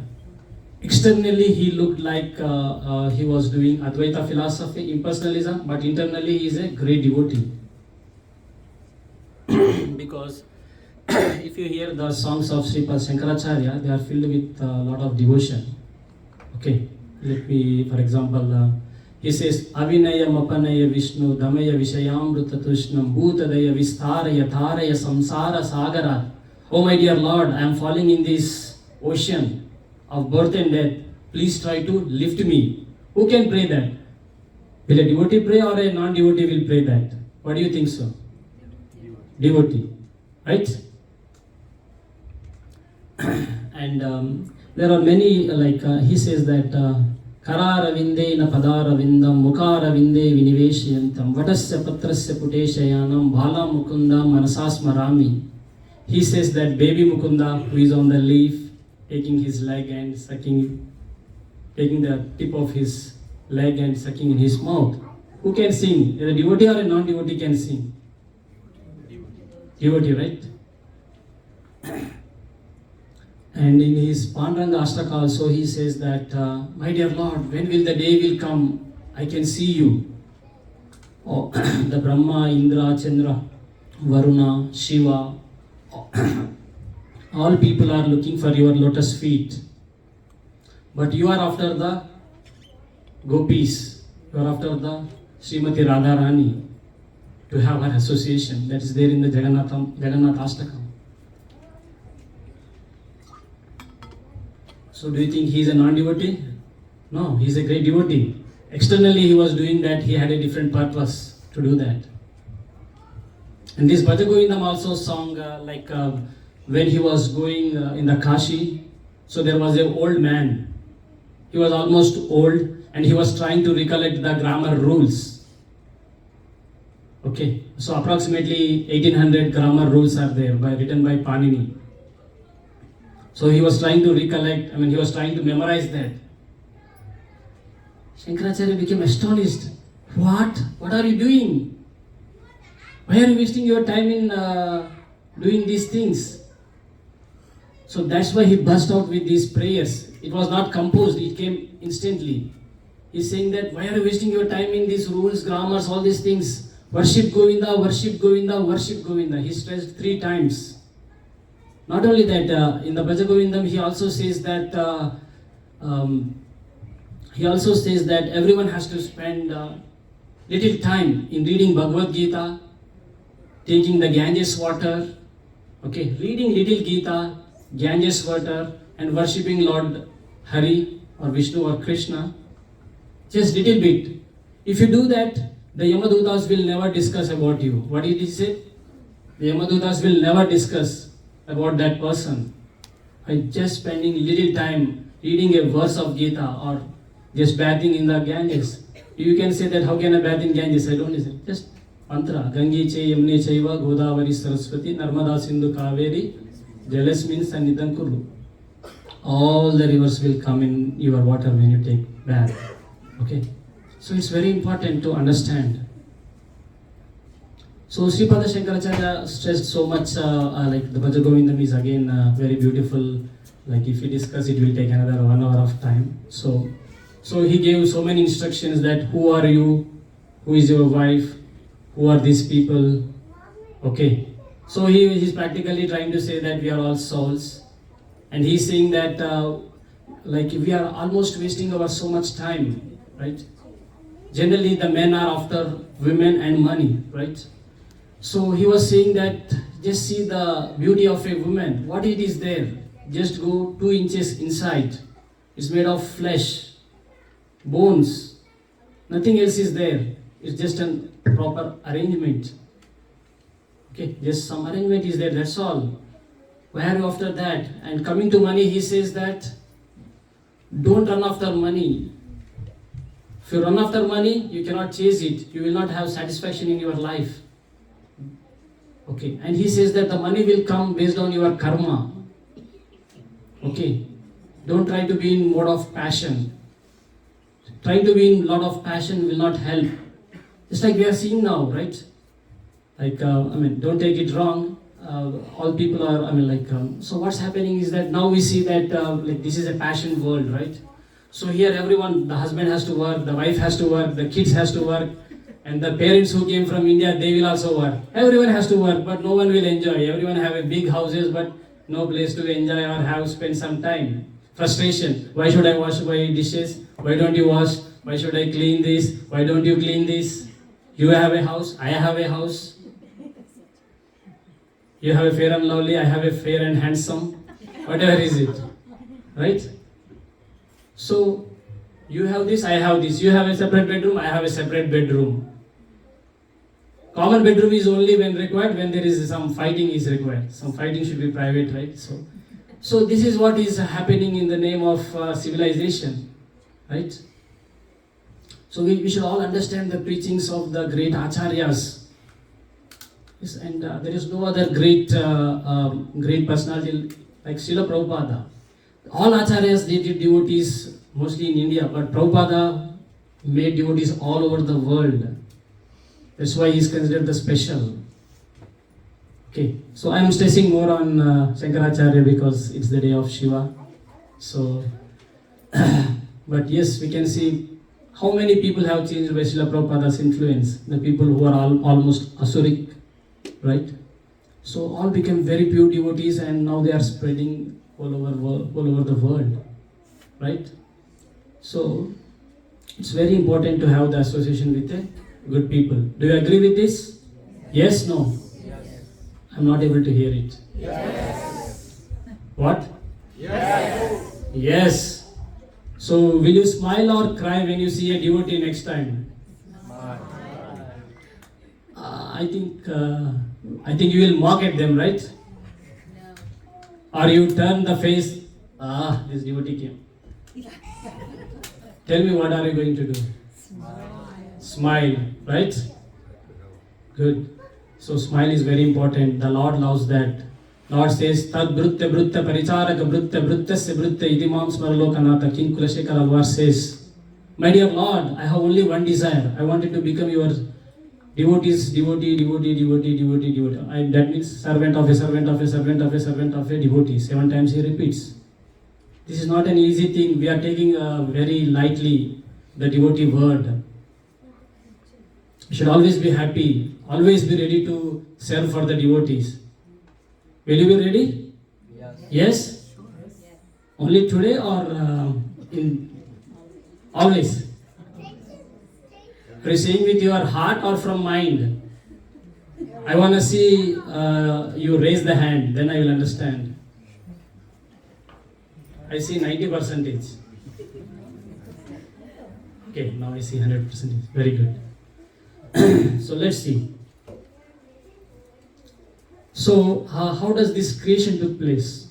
Speaker 1: Externally, he looked like he was doing Advaita philosophy, impersonalism, but internally he is a great devotee. Because if you hear the songs of Sripad Shankaracharya, they are filled with a lot of devotion. Okay, let me, for example, he says, Avinaya Mapanaya Vishnu Dhamaya Vishayamruta Tushnam Bhutadaya Vistaraya Tharaya Samsara Sagara. Oh my dear Lord, I am falling in this ocean of birth and death. Please try to lift me. Who can pray that? Will a devotee pray or a non-devotee will pray that? What do you think so? Devotee. Right? And there are many, he says that Karara Vinde na Padara Vindam Mukara Vinde Viniveshyantam Vatasya Patrasya Puteshayanam Bhala Mukunda Manasas Marami. He says that baby Mukunda who is on the leaf taking his leg and taking the tip of his leg and sucking in his mouth. Who can sing? A devotee or a non-devotee can sing? Devotee, right? And in his Panduranga Ashtaka also he says that, my dear Lord, when will the day will come I can see you? Oh, the Brahma, Indra, Chandra, Varuna, Shiva, all people are looking for your lotus feet. But you are after the gopis, you are after the Srimati Radharani, to have her association. That is there in the Jagannath Astakam. So do you think he is a non-devotee? No, he is a great devotee. Externally he was doing that, he had a different purpose to do that. And this Bhaja Govindam also sung when he was going in the Kashi. So there was an old man. He was almost old and he was trying to recollect the grammar rules. Okay, so approximately 1800 grammar rules are there written by Panini. So he was trying to recollect, he was trying to memorize that. Shankaracharya became astonished. What? What are you doing? Why are you wasting your time in doing these things? So that's why he burst out with these prayers. It was not composed, it came instantly. He's saying that, why are you wasting your time in these rules, grammars, all these things? Worship Govinda, worship Govinda, worship Govinda. He stressed 3 times. Not only that, in the Bhaja Govindam, he also says that everyone has to spend little time in reading Bhagavad Gita, taking the Ganges water, okay, reading little Gita, Ganges water, and worshipping Lord Hari or Vishnu or Krishna. Just little bit. If you do that, the Yamadutas will never discuss about you. What did he say? The Yamadutas will never discuss about that person. By just spending little time reading a verse of Gita or just bathing in the Ganges. You can say that, how can I bath in Ganges? I don't listen. Just mantra. Gange che yamne chaiva godavari saraswati narmada sindhu kaveri jalasmin sannidham kuru. All the rivers will come in your water when you take bath. Okay. So it's very important to understand. So Sripada Shankaracharya stressed so much, like the Bhaja Govindam is again very beautiful. Like if we discuss it, will take another 1 hour of time. So he gave so many instructions that who are you, who is your wife, who are these people, okay. So he's practically trying to say that we are all souls. And he's saying that like we are almost wasting our so much time, right? Generally the men are after women and money, right? So he was saying that just see the beauty of a woman, what it is there. Just go 2 inches inside. It's made of flesh, bones, nothing else is there. It's just a proper arrangement. Okay, just some arrangement is there, that's all. Why are you after that? And coming to money, he says that don't run after money. If you run after money, you cannot chase it. You will not have satisfaction in your life. Okay, and he says that the money will come based on your karma. Okay, don't try to be in mode of passion. Trying to be in lot of passion will not help. Just like we are seeing now, right? Like, don't take it wrong. All people are, so what's happening is that now we see that this is a passion world, right? So here everyone, the husband has to work, the wife has to work, the kids has to work, and the parents who came from India, they will also work. Everyone has to work, but no one will enjoy. Everyone have a big houses, but no place to enjoy or have spend some time. Frustration. Why should I wash my dishes? Why don't you wash? Why should I clean this? Why don't you clean this? You have a house, I have a house. You have a fair and lovely, I have a fair and handsome. Whatever is it. Right? So, you have this, I have this. You have a separate bedroom, I have a separate bedroom. Common bedroom is only when required, when there is some fighting is required. Some fighting should be private, right? So this is what is happening in the name of civilization, right? So we should all understand the preachings of the great acharyas. Yes, and there is no other great personality like Srila Prabhupada. All acharyas, they did devotees mostly in India, but Prabhupada made devotees all over the world. That's why he is considered the special. Okay, so I am stressing more on Shankaracharya because it's the day of Shiva. So, but yes, we can see how many people have changed by Srila Prabhupada's influence. The people who are almost asuric, right? So all became very pure devotees, and now they are spreading all over the world, right? So it's very important to have the association with the good people. Do you agree with this? Yes, no? I'm not able to hear it. What? Yes. So will you smile or cry when you see a devotee next time? I think you will mock at them, right? Or you turn the face. This devotee came. Tell me, what are you going to do? Smile, right? Good. So smile is very important. The Lord loves that. Lord says, Tad brutta brutta paricharaka brutta bruttasya brutta idimam smaralokanata. King Kulashekar Alvar says, my dear Lord, I have only one desire. I wanted to become your devotees, devotee. That means servant of a servant of a servant of a servant of a devotee. 7 times he repeats. This is not an easy thing. We are taking very lightly the devotee word. You should always be happy. Always be ready to serve for the devotees. Will you be ready? Yes? Only today or always? Are you saying with your heart or from mind? I want to see you raise the hand, then I will understand. I see 90%. Okay, now I see 100%. Very good. So let's see. So how does this creation took place?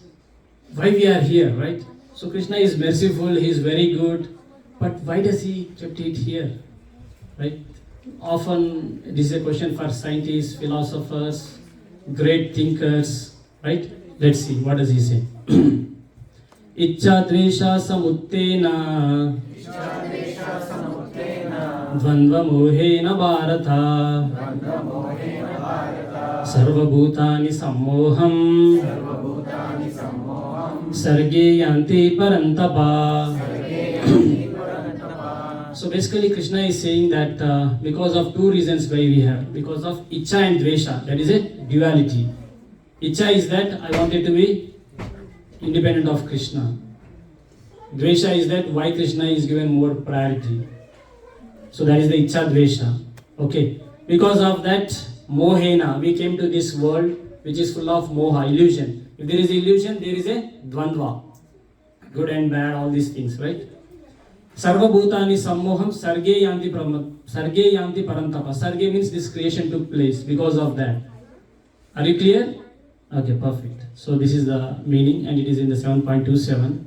Speaker 1: Why we are here, right? So Krishna is merciful, he is very good, but why does he kept it here, right? Often this is a question for scientists, philosophers, great thinkers, right? Let's see, what does he say? Ichcha dvesha samuttena dvandva mohena bharata sarvabhutani sammoham sarge yanti parantapa. So basically Krishna is saying that because of 2 reasons why we have. Because of Ichcha and Dvesha, that is a duality. Ichcha is that I wanted to be independent of Krishna. Dvesha is that why Krishna is given more priority. So that is the Ichcha Dvesha. Okay. Because of that Mohena, we came to this world which is full of moha, illusion. If there is illusion, there is a dvandva. Good and bad, all these things, right? Sarva bhutani sammoham sarge yanti parantapa. Sarge means this creation took place because of that. Are you clear? Okay, perfect. So this is the meaning and it is in the 7.27.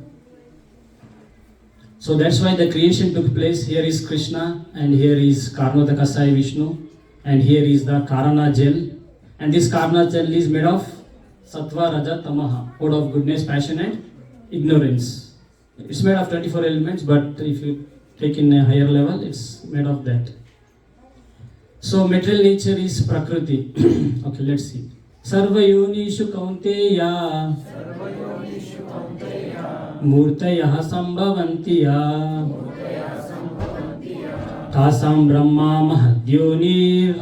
Speaker 1: So that's why the creation took place. Here is Krishna and here is Karnodakasai Vishnu and here is the Karana gel. And this Karana gel is made of Sattva, Raja, Tamaha, mode of goodness, passion and ignorance. It's made of 24 elements, but if you take in a higher level, it's made of that. So material nature is Prakriti. Okay, let's see. Sarva yonishu kaunteya murtayah sambhavantiya tasam brahma mahadyonir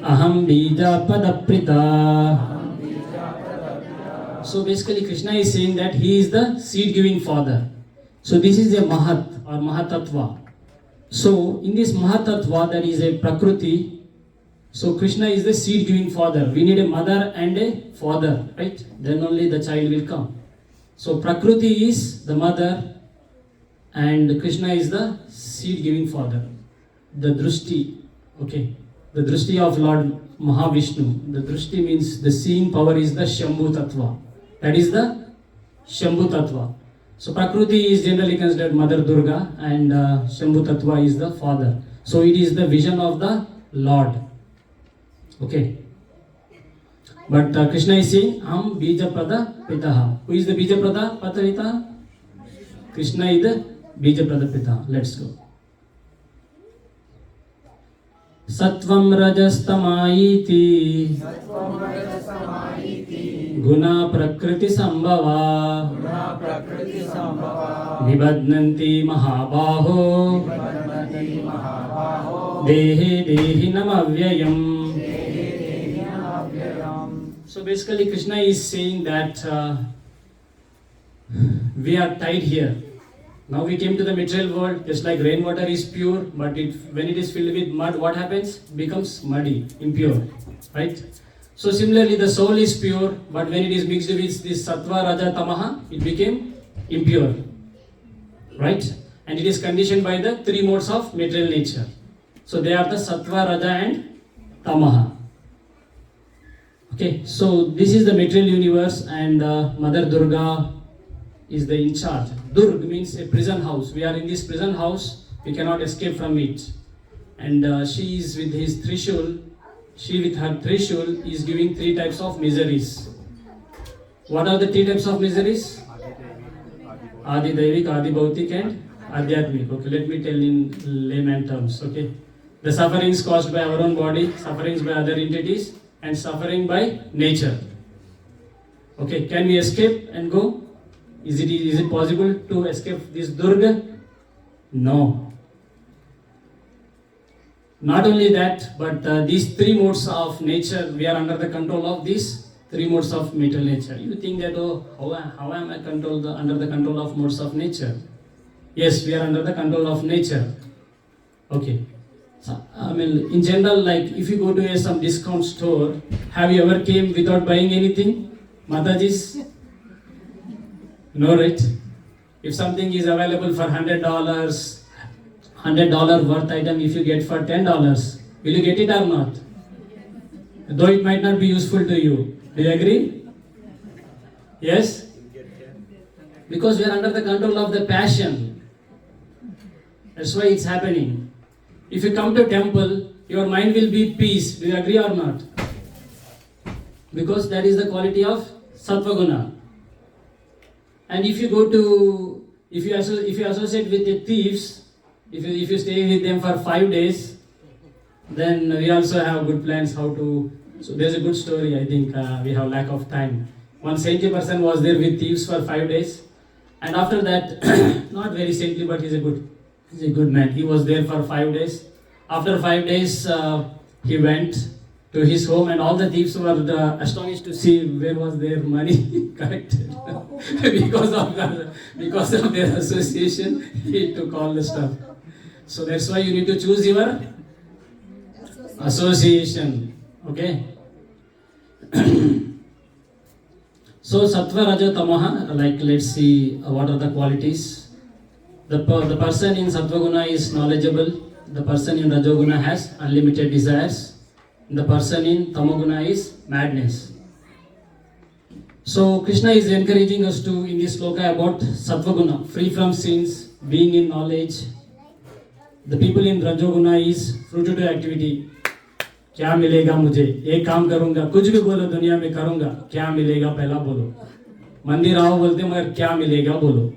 Speaker 1: aham bija padaprita. So basically Krishna is saying that he is the seed-giving father. So this is a Mahat or Mahatattva. So in this Mahatattva there is a Prakriti. So Krishna is the seed-giving father. We need a mother and a father, right? Then only the child will come. So Prakriti is the mother and Krishna is the seed-giving father. The Drushti, okay. The Drushti of Lord Mahavishnu. The Drushti means the seeing power is the Shambhu Tattva. That is the Shambhu Tattva. So Prakriti is generally considered Mother Durga and Shambhu Tattva is the father. So it is the vision of the Lord. Okay. But Krishna is saying, Am Bija Prada Pitaha. Who is the Bija Prada Pita? Krishna is the Bija Prada Pita. Let's go. Sattvam rajastamaiti guna prakriti sambhava nibadnanti mahabaho dehe dehinam avyayam. So basically Krishna is saying that we are tied here. Now we came to the material world, just like rainwater is pure, but when it is filled with mud, what happens? Becomes muddy, impure, right? So similarly, the soul is pure, but when it is mixed with this sattva, raja, tamaha, it became impure, right? And it is conditioned by the three modes of material nature. So they are the sattva, raja, and tamaha. Okay, so this is the material universe, and Mother Durga is the in charge. Durg means a prison house. We are in this prison house, we cannot escape from it. And she is with his Trishul, she with her Trishul is giving three types of miseries. What are the three types of miseries? Adi Daivik, Adi Bhautik and Adhyatmik. Okay, let me tell in layman terms. Okay, the sufferings caused by our own body, sufferings by other entities, and suffering by nature. Okay, can we escape and go? Is it possible to escape this Durga? No. Not only that, but these three modes of nature, we are under the control of these three modes of material nature. You think that, oh, how am I under the control of modes of nature? Yes, we are under the control of nature. Okay. So, I mean, in general, like if you go to some discount store, have you ever came without buying anything? Mataji's? No, right? If something is available for $100 worth item, if you get for $10, will you get it or not? Though it might not be useful to you. Do you agree? Yes? Because we are under the control of the passion. That's why it's happening. If you come to temple, your mind will be peace. Do you agree or not? Because that is the quality of sattva guna. And if you go to, if you associate with the thieves, if you stay with them for 5 days, then we also have good plans how to. So there's a good story. I think we have lack of time. One saintly person was there with thieves for 5 days, and after that, not very saintly, but he's a good man. He was there for 5 days. After 5 days, he went to his home, and all the thieves were astonished to see where was their money collected. because of their association, he took all the stuff. So that's why you need to choose your association. Okay. So sattva, raja, tamaha. Like let's see what are the qualities. The person in sattva guna is knowledgeable. The person in rajoguna has unlimited desires. The person in tamoguna is madness. So Krishna is encouraging us to in this sloka about sattva guna, free from sins, being in knowledge. The people in rajoguna is fruitive activity. क्या मिलेगा मुझे? एक काम करूंगा, कुछ भी बोलो दुनिया में करूंगा, क्या मिलेगा पहला बोलो. मंदिर आओ बोलते मगर क्या मिलेगा बोलो.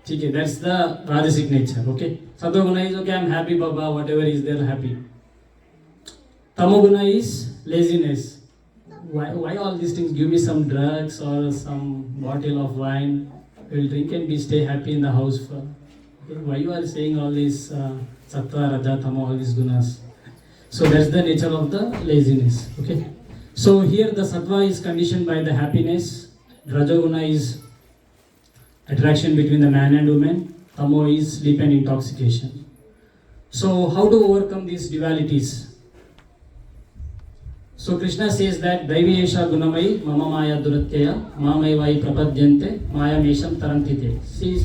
Speaker 1: ठीक है, that's the rajasic nature. Okay, sattva is okay, I'm happy Baba, whatever is there, happy. Tamoguna is laziness. Why all these things? Give me some drugs or some bottle of wine. We'll drink and we stay happy in the house. Okay, why you are saying all these sattva, raja, tamo, all these gunas? So that's the nature of the laziness. Okay. So here the sattva is conditioned by the happiness. Rajoguna is attraction between the man and woman. Tamo is sleep and intoxication. So how to overcome these dualities? So Krishna says that Daivi Esha Gunamai Mama Maya Duratyaya Mamai Vai Prapadyante Maya Mesham Tarantite. See,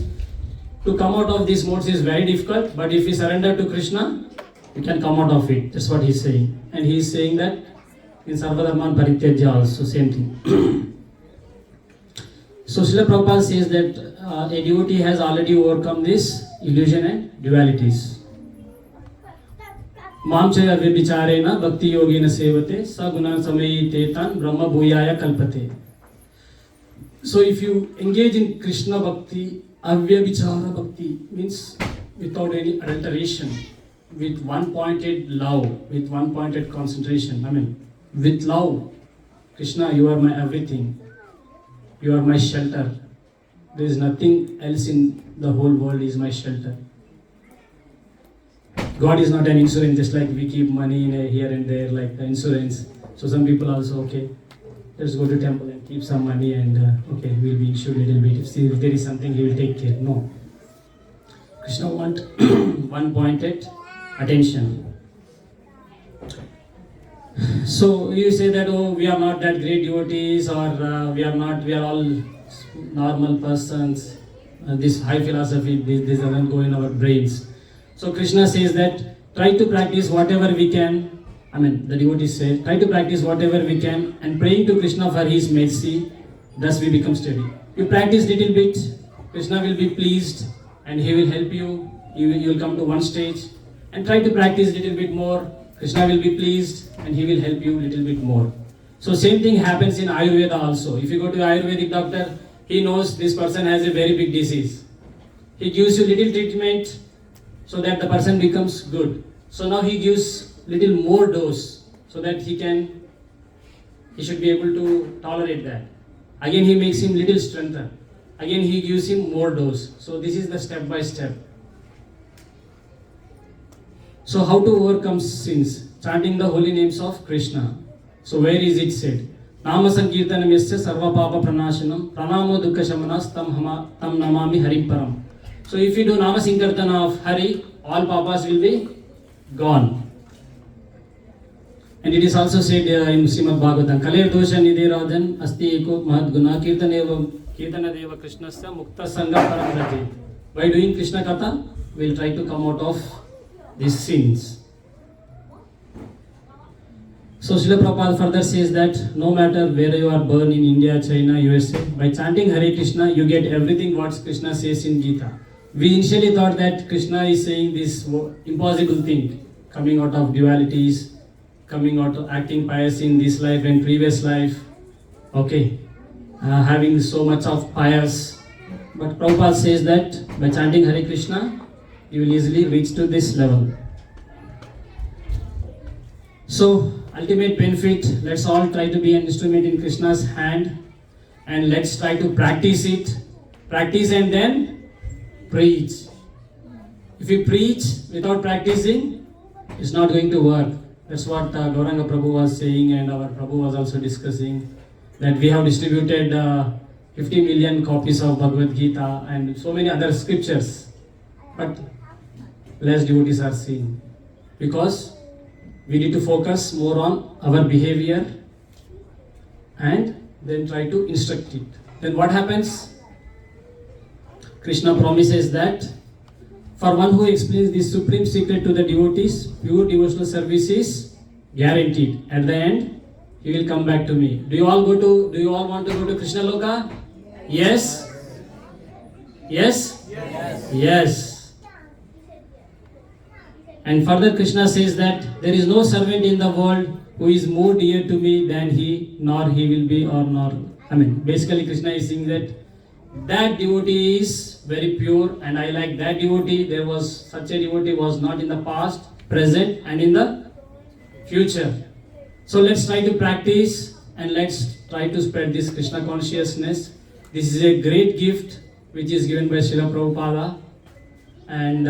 Speaker 1: to come out of these modes is very difficult, but if we surrender to Krishna, we can come out of it. That's what he's saying. And he's saying that in Sarvadharman Parityajya also, same thing. So Srila Prabhupada says that a devotee has already overcome this illusion and dualities. Mamchaya Vibhicharena Bhakti Yogena Sevate Saguna Samayi Tetan Brahma Bhuyaya Kalpate. So if you engage in Krishna Bhakti, Avyabhichara Bhakti means without any adulteration, with one pointed love, with one pointed concentration. I mean, with love, Krishna, you are my everything. You are my shelter. There is nothing else in the whole world is my shelter. God is not an insurance, just like we keep money in here and there, like the insurance. So some people also, okay, let's go to temple and keep some money and okay, we'll be insured a little bit. If there is something, he will take care. No. Krishna want one pointed attention. So you say that, oh, we are not that great devotees, or we are all normal persons. This high philosophy, this doesn't go in our brains. So Krishna says that try to practice whatever we can. I mean, the devotees say, try to practice whatever we can and praying to Krishna for his mercy. Thus we become steady. You practice little bit, Krishna will be pleased and he will help you. You will come to one stage, and try to practice little bit more. Krishna will be pleased and he will help you little bit more. So same thing happens in Ayurveda also. If you go to Ayurvedic doctor, he knows this person has a very big disease. He gives you little treatment so that the person becomes good. So now he gives little more dose so that he should be able to tolerate that. Again he makes him little strengthen. Again he gives him more dose. So this is the step by step. So how to overcome sins? Chanting the holy names of Krishna. So where is it said? Nama Sankirtanam yasya sarva papa pranashanam pranamo dukkha shamanas tam namami harim param. So if you do Nama Sankirtana of Hari, all papas will be gone. And it is also said in Srimad Bhagavatam, Kalir dosha nidhe rajan asti eko mahad guna kirtana deva krishnasya mukta sangha param rajit. By doing Krishna Katha, we will try to come out of these sins. So Srila Prabhupada further says that no matter where you are born in India, China, USA, by chanting Hare Krishna, you get everything what Krishna says in Gita. We initially thought that Krishna is saying this impossible thing, coming out of dualities, coming out of acting pious in this life and previous life, okay, having so much of pious. But Prabhupada says that by chanting Hare Krishna, you will easily reach to this level. So, ultimate benefit, let's all try to be an instrument in Krishna's hand and let's try to practice it. Practice and then preach. If you preach without practicing, it's not going to work. That's what Gauranga Prabhu was saying, and our Prabhu was also discussing, that we have distributed 50 million copies of Bhagavad Gita and so many other scriptures, but less devotees are seen, because we need to focus more on our behavior and then try to instruct it. Then what happens? Krishna promises that for one who explains this supreme secret to the devotees, pure devotional service is guaranteed. At the end, he will come back to me. Do you all want to go to Krishna Loka? Yes? Yes? Yes. Yes. And further Krishna says that there is no servant in the world who is more dear to me than he, nor he will be, or nor. Basically Krishna is saying that devotee is very pure and I like that devotee. There was such a devotee was not in the past, present and in the future. So let's try to practice and let's try to spread this Krishna consciousness. This is a great gift which is given by Srila Prabhupada, and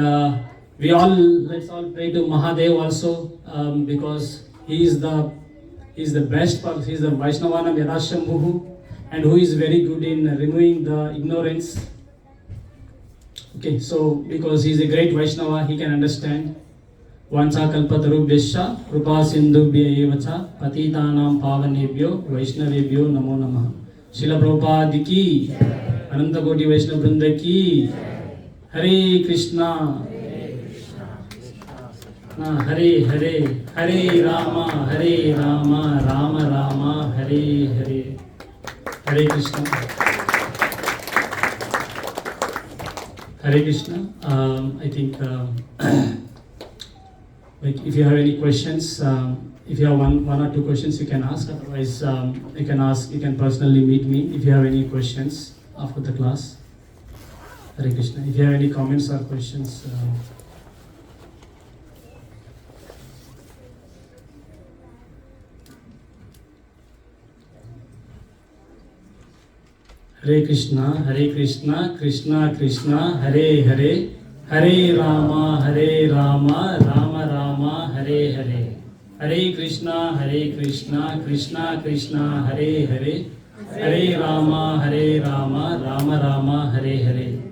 Speaker 1: let's all pray to Mahadev also, because he is the best person. He is the Vaishnavanam Yadashambhuhu, and who is very good in removing the ignorance. Okay, so because he is a great Vaishnava, he can understand. Vancha kalpatarubhyascha krupa sindhubhya evacha patitanam pavanebhyo vaishnavebhyo namo namah. Srila Prabhupada ki, Ananta Koti Vaishnava Vrinda ki, Hare Krishna. Hare Hare, Hare Rama, Rama Rama, Hare Hare. Hare Krishna. Hare Krishna. I think like if you have any questions, if you have one or two questions, you can ask. Otherwise, you can personally meet me if you have any questions after the class. Hare Krishna. If you have any comments or questions. Hare Krishna, Krishna Krishna, Hare Hare, Hare Rama, Rama Rama, Hare Hare. Hare Krishna, Krishna Krishna, Hare Hare, Hare Rama, Rama Rama, Hare Hare.